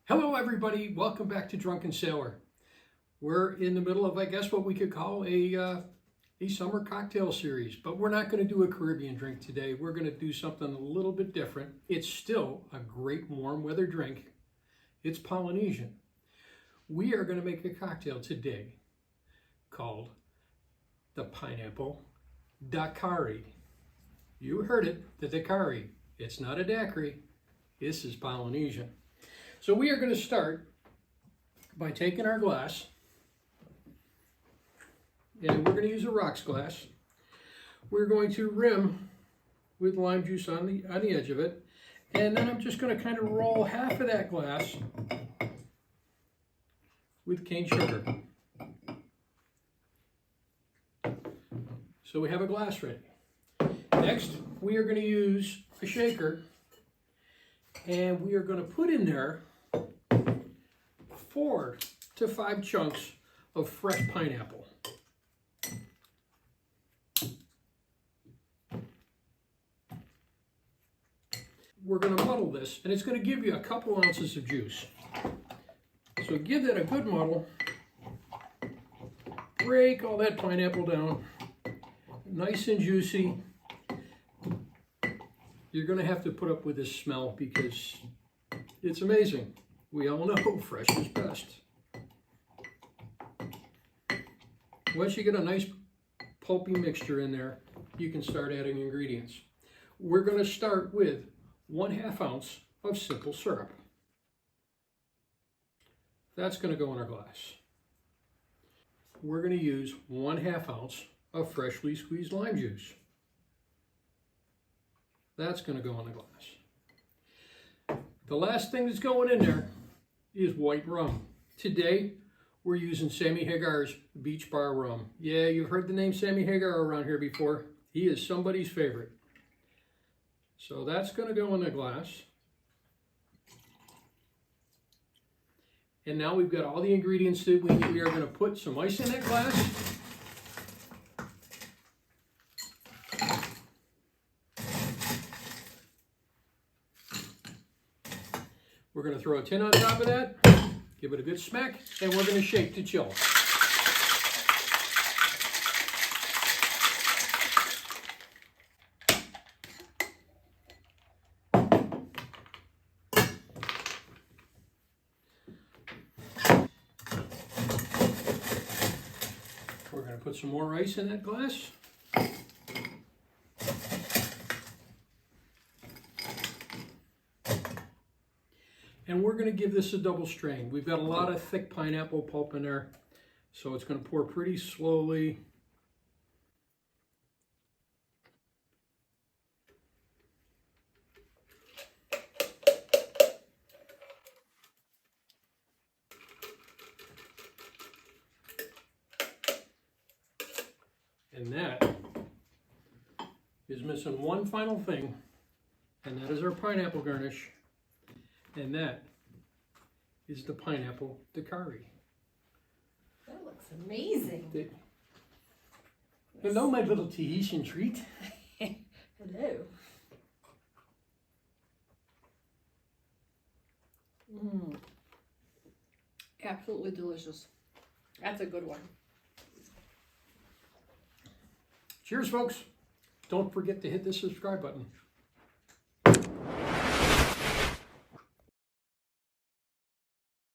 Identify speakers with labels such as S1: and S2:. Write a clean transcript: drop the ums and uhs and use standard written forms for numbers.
S1: Hello everybody, welcome back to Drunken Sailor. We're in the middle of, I guess, what we could call a summer cocktail series, but we're not going to do a Caribbean drink today. We're going to do something a little bit different. It's still a great warm weather drink. It's Polynesian. We are going to make a cocktail today called the Pineapple Dakari. You heard it, the Dakari. It's not a daiquiri. This is Polynesian. So we are going to start by taking our glass, and we're going to use a rocks glass. We're going to rim with lime juice on the edge of it, and then I'm just going to kind of roll half of that glass with cane sugar. So we have a glass ready. Next, we are going to use a shaker, and we are going to put in there 4 to 5 chunks of fresh pineapple. We're going to muddle this, and it's going to give you a couple ounces of juice. So give that a good muddle. Break all that pineapple down. Nice and juicy. You're going to have to put up with this smell because it's amazing. We all know fresh is best. Once you get a nice pulpy mixture in there, you can start adding ingredients. We're going to start with 1/2 ounce of simple syrup. That's going to go in our glass. We're going to use 1/2 ounce of freshly squeezed lime juice. That's going to go in the glass. The last thing that's going in there is white rum. Today, we're using Sammy Hagar's Beach Bar Rum. Yeah, you've heard the name Sammy Hagar around here before. He is somebody's favorite. So that's going to go in the glass. And now we've got all the ingredients that we need. We are going to put some ice in that glass. We're going to throw a tin on top of that, give it a good smack, and we're going to shake to chill. We're going to put some more ice in that glass. And we're going to give this a double strain. We've got a lot of thick pineapple pulp in there, so it's going to pour pretty slowly. And that is missing one final thing, and that is our pineapple garnish. And that is the Pineapple Dakari.
S2: That looks amazing.
S1: Hello, my little Tahitian treat.
S2: Hello. Absolutely delicious. That's a good one.
S1: Cheers, folks. Don't forget to hit the subscribe button.